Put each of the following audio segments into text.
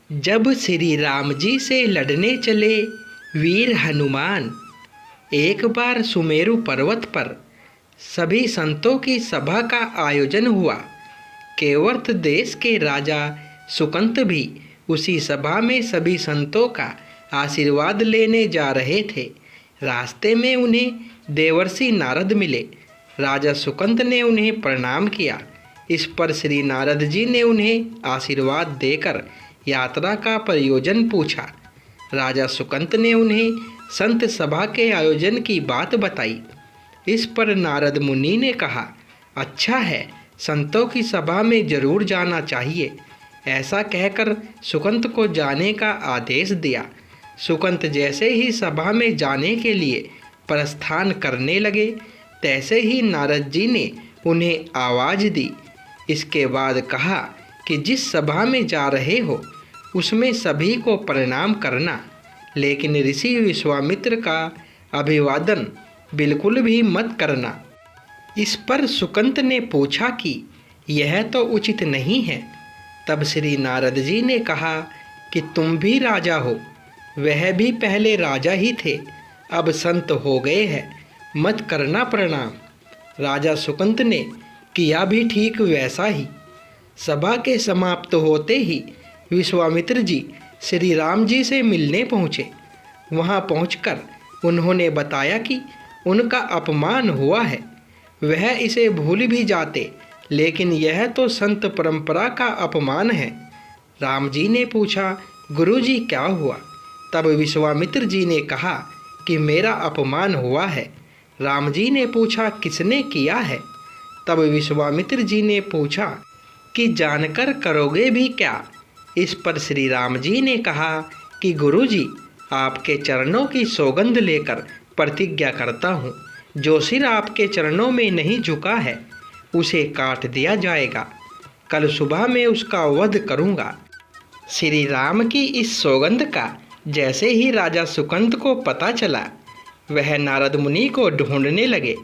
जब श्री राम जी से लड़ने चले वीर हनुमान, एक बार सुमेरु पर्वत पर सभी संतों की सभा का आयोजन हुआ। केवर्त देश के राजा सुकंत भी उसी सभा में सभी संतों का आशीर्वाद लेने जा रहे थे। रास्ते में उन्हें देवर्षि नारद मिले। राजा सुकंत ने उन्हें प्रणाम किया। इस पर श्री नारद जी ने उन्हें आशीर्वाद देकर यात्रा का प्रयोजन पूछा। राजा सुकंत ने उन्हें संत सभा के आयोजन की बात बताई। इस पर नारद मुनि ने कहा, अच्छा है, संतों की सभा में जरूर जाना चाहिए। ऐसा कहकर सुकंत को जाने का आदेश दिया। सुकंत जैसे ही सभा में जाने के लिए प्रस्थान करने लगे, तैसे ही नारद जी ने उन्हें आवाज़ दी। इसके बाद कहा कि जिस सभा में जा रहे हो उसमें सभी को प्रणाम करना, लेकिन ऋषि विश्वामित्र का अभिवादन बिल्कुल भी मत करना। इस पर सुकंत ने पूछा कि यह तो उचित नहीं है। तब श्री नारद जी ने कहा कि तुम भी राजा हो, वह भी पहले राजा ही थे, अब संत हो गए हैं, मत करना प्रणाम। राजा सुकंत ने किया भी ठीक वैसा ही। सभा के समाप्त होते ही विश्वामित्र जी श्री राम जी से मिलने पहुँचे। वहाँ पहुंचकर उन्होंने बताया कि उनका अपमान हुआ है। वह इसे भूल भी जाते, लेकिन यह तो संत परंपरा का अपमान है। राम जी ने पूछा, गुरुजी क्या हुआ? तब विश्वामित्र जी ने कहा कि मेरा अपमान हुआ है। राम जी ने पूछा, किसने किया है? तब विश्वामित्र जी ने पूछा कि जानकर करोगे भी क्या? इस पर श्री राम जी ने कहा कि गुरुजी, आपके चरणों की सौगंध लेकर प्रतिज्ञा करता हूँ, जो सिर आपके चरणों में नहीं झुका है उसे काट दिया जाएगा। कल सुबह मैं उसका वध करूँगा। श्री राम की इस सौगंध का जैसे ही राजा सुकंत को पता चला, वह नारद मुनि को ढूंढने लगे।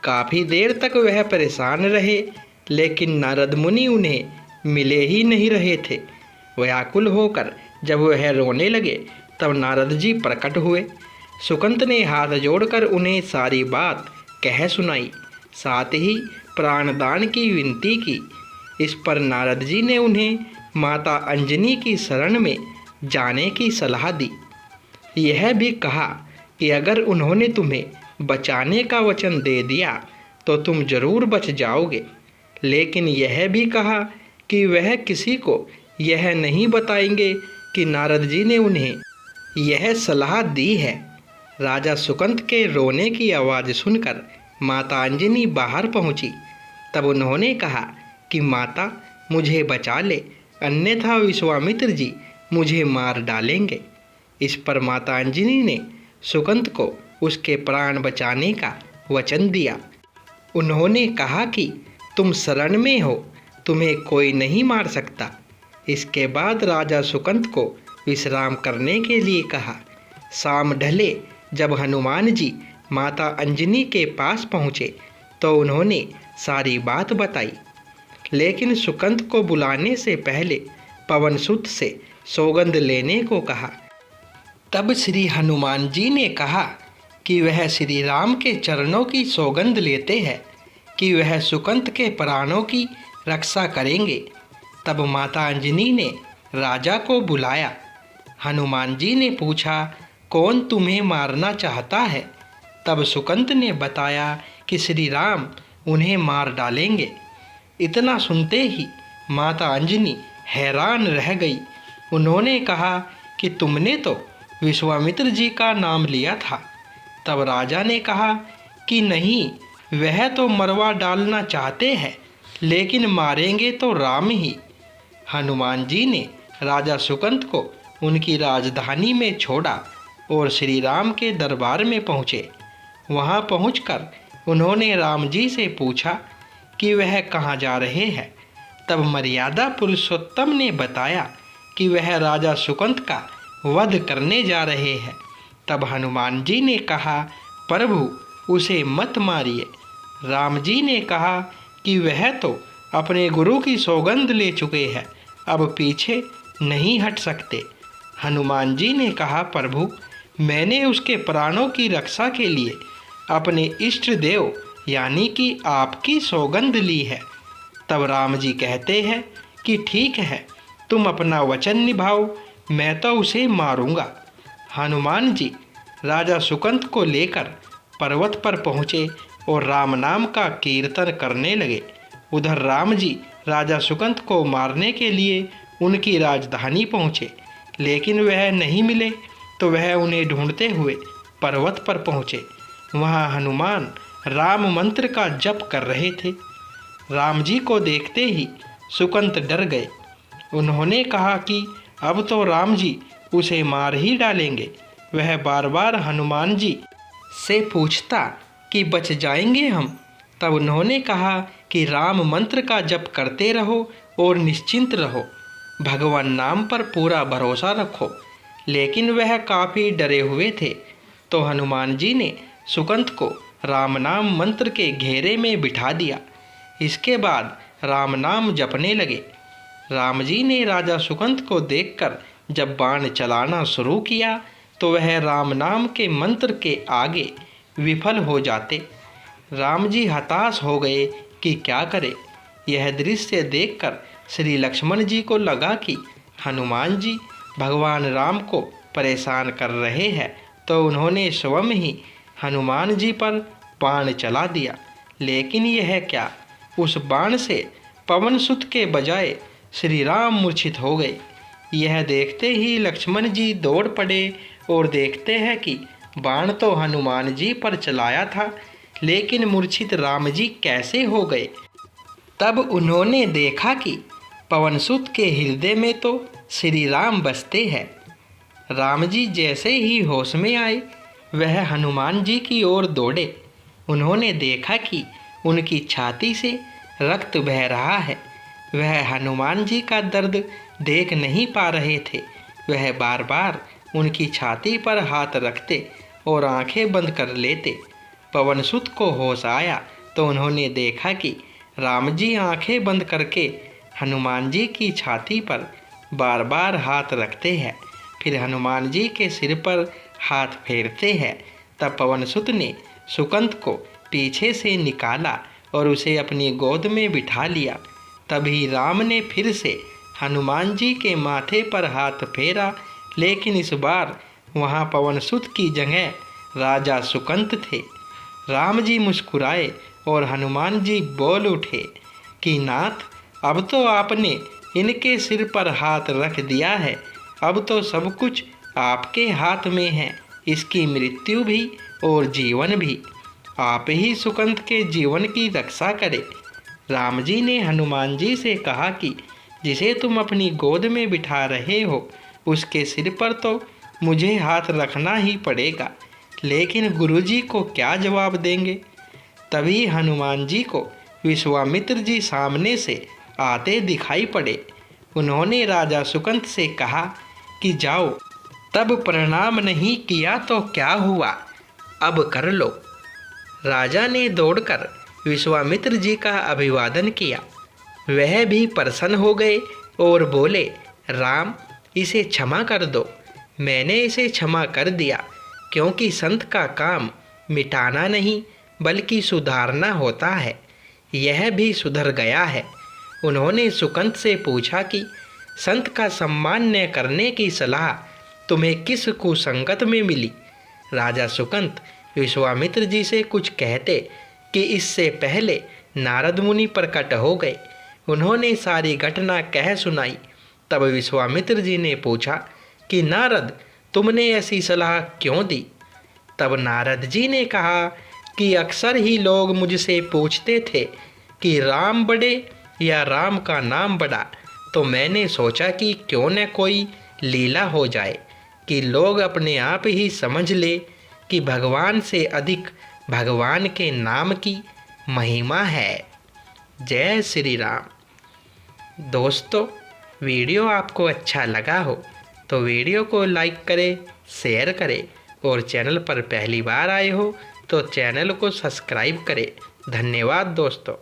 काफ़ी देर तक वह परेशान रहे, लेकिन नारद मुनि उन्हें मिले ही नहीं रहे थे। व्याकुल होकर जब वह रोने लगे, तब नारद जी प्रकट हुए। सुकंत ने हाथ जोड़कर उन्हें सारी बात कह सुनाई, साथ ही प्राणदान की विनती की। इस पर नारद जी ने उन्हें माता अंजनी की शरण में जाने की सलाह दी। यह भी कहा कि अगर उन्होंने तुम्हें बचाने का वचन दे दिया तो तुम जरूर बच जाओगे, लेकिन यह भी कहा कि वह किसी को यह नहीं बताएंगे कि नारद जी ने उन्हें यह सलाह दी है। राजा सुकंत के रोने की आवाज़ सुनकर माता अंजनी बाहर पहुंची। तब उन्होंने कहा कि माता, मुझे बचा ले, अन्यथा विश्वामित्र जी मुझे मार डालेंगे। इस पर माता अंजनी ने सुकंत को उसके प्राण बचाने का वचन दिया। उन्होंने कहा कि तुम शरण में हो, तुम्हें कोई नहीं मार सकता। इसके बाद राजा सुकंत को विश्राम करने के लिए कहा। शाम ढले जब हनुमान जी माता अंजनी के पास पहुँचे तो उन्होंने सारी बात बताई, लेकिन सुकंत को बुलाने से पहले पवनसुत से सौगंध लेने को कहा। तब श्री हनुमान जी ने कहा कि वह श्री राम के चरणों की सौगंध लेते हैं कि वह सुकंत के प्राणों की रक्षा करेंगे। तब माता अंजनी ने राजा को बुलाया। हनुमान जी ने पूछा, कौन तुम्हें मारना चाहता है? तब सुकंत ने बताया कि श्री राम उन्हें मार डालेंगे। इतना सुनते ही माता अंजनी हैरान रह गई। उन्होंने कहा कि तुमने तो विश्वामित्र जी का नाम लिया था। तब राजा ने कहा कि नहीं, वह तो मरवा डालना चाहते हैं, लेकिन मारेंगे तो राम ही। हनुमान जी ने राजा सुकंत को उनकी राजधानी में छोड़ा और श्री राम के दरबार में पहुँचे। वहाँ पहुंचकर उन्होंने राम जी से पूछा कि वह कहाँ जा रहे हैं। तब मर्यादा पुरुषोत्तम ने बताया कि वह राजा सुकंत का वध करने जा रहे हैं। तब हनुमान जी ने कहा, प्रभु, उसे मत मारिए। राम जी ने कहा कि वह तो अपने गुरु की सौगंध ले चुके हैं, अब पीछे नहीं हट सकते। हनुमान जी ने कहा, प्रभु, मैंने उसके प्राणों की रक्षा के लिए अपने इष्ट देव यानी कि आपकी सौगंध ली है। तब राम जी कहते हैं कि ठीक है, तुम अपना वचन निभाओ, मैं तो उसे मारूंगा। हनुमान जी राजा सुकंत को लेकर पर्वत पर पहुँचे और राम नाम का कीर्तन करने लगे। उधर राम जी राजा सुकंत को मारने के लिए उनकी राजधानी पहुँचे, लेकिन वह नहीं मिले तो वह उन्हें ढूंढते हुए पर्वत पर पहुँचे। वहाँ हनुमान राम मंत्र का जप कर रहे थे। राम जी को देखते ही सुकंत डर गए। उन्होंने कहा कि अब तो राम जी उसे मार ही डालेंगे। वह बार बार हनुमान जी से पूछता कि बच जाएंगे हम। तब उन्होंने कहा कि राम मंत्र का जप करते रहो और निश्चिंत रहो, भगवान नाम पर पूरा भरोसा रखो। लेकिन वह काफ़ी डरे हुए थे। तो हनुमान जी ने सुकंत को राम नाम मंत्र के घेरे में बिठा दिया। इसके बाद राम नाम जपने लगे। राम जी ने राजा सुकंत को देखकर जब बाण चलाना शुरू किया तो वह राम नाम के मंत्र के आगे विफल हो जाते। राम जी हताश हो गए कि क्या करें। यह दृश्य देखकर श्री लक्ष्मण जी को लगा कि हनुमान जी भगवान राम को परेशान कर रहे हैं, तो उन्होंने स्वयं ही हनुमान जी पर बाण चला दिया। लेकिन यह क्या, उस बाण से पवन सुत के बजाय श्री राम मूर्छित हो गए। यह देखते ही लक्ष्मण जी दौड़ पड़े और देखते हैं कि बाण तो हनुमान जी पर चलाया था, लेकिन मूर्छित राम जी कैसे हो गए। तब उन्होंने देखा कि पवनसुत के हृदय में तो श्री राम बसते हैं। राम जी जैसे ही होश में आए वह हनुमान जी की ओर दौड़े। उन्होंने देखा कि उनकी छाती से रक्त बह रहा है। वह हनुमान जी का दर्द देख नहीं पा रहे थे। वह बार बार उनकी छाती पर हाथ रखते और आंखें बंद कर लेते। पवनसुत को होश आया तो उन्होंने देखा कि राम जी आंखें बंद करके हनुमान जी की छाती पर बार बार हाथ रखते हैं, फिर हनुमान जी के सिर पर हाथ फेरते हैं। तब पवनसुत ने सुकंत को पीछे से निकाला और उसे अपनी गोद में बिठा लिया। तभी राम ने फिर से हनुमान जी के माथे पर हाथ फेरा, लेकिन इस बार वहाँ पवनसुत की जगह राजा सुकंत थे। राम जी मुस्कुराए और हनुमान जी बोल उठे कि नाथ, अब तो आपने इनके सिर पर हाथ रख दिया है। अब तो सब कुछ आपके हाथ में है, इसकी मृत्यु भी और जीवन भी। आप ही सुकंत के जीवन की रक्षा करें। राम जी ने हनुमान जी से कहा कि जिसे तुम अपनी गोद में बिठा रहे हो उसके सिर पर तो मुझे हाथ रखना ही पड़ेगा, लेकिन गुरुजी को क्या जवाब देंगे। तभी हनुमान जी को विश्वामित्र जी सामने से आते दिखाई पड़े। उन्होंने राजा सुकंत से कहा कि जाओ, तब प्रणाम नहीं किया तो क्या हुआ, अब कर लो। राजा ने दौड़कर विश्वामित्र जी का अभिवादन किया। वह भी प्रसन्न हो गए और बोले, राम, इसे क्षमा कर दो। मैंने इसे क्षमा कर दिया, क्योंकि संत का काम मिटाना नहीं बल्कि सुधारना होता है। यह भी सुधर गया है। उन्होंने सुकंत से पूछा कि संत का सम्मान न करने की सलाह तुम्हें किस कुसंगत में मिली। राजा सुकंत विश्वामित्र जी से कुछ कहते कि इससे पहले नारद मुनि प्रकट हो गए। उन्होंने सारी घटना कह सुनाई। तब विश्वामित्र जी ने पूछा कि नारद, तुमने ऐसी सलाह क्यों दी। तब नारद जी ने कहा कि अक्सर ही लोग मुझसे पूछते थे कि राम बड़े या राम का नाम बड़ा, तो मैंने सोचा कि क्यों न कोई लीला हो जाए कि लोग अपने आप ही समझ ले कि भगवान से अधिक भगवान के नाम की महिमा है। जय श्री राम। दोस्तों, वीडियो आपको अच्छा लगा हो तो वीडियो को लाइक करें, शेयर करें और चैनल पर पहली बार आए हो तो चैनल को सब्सक्राइब करें। धन्यवाद दोस्तों।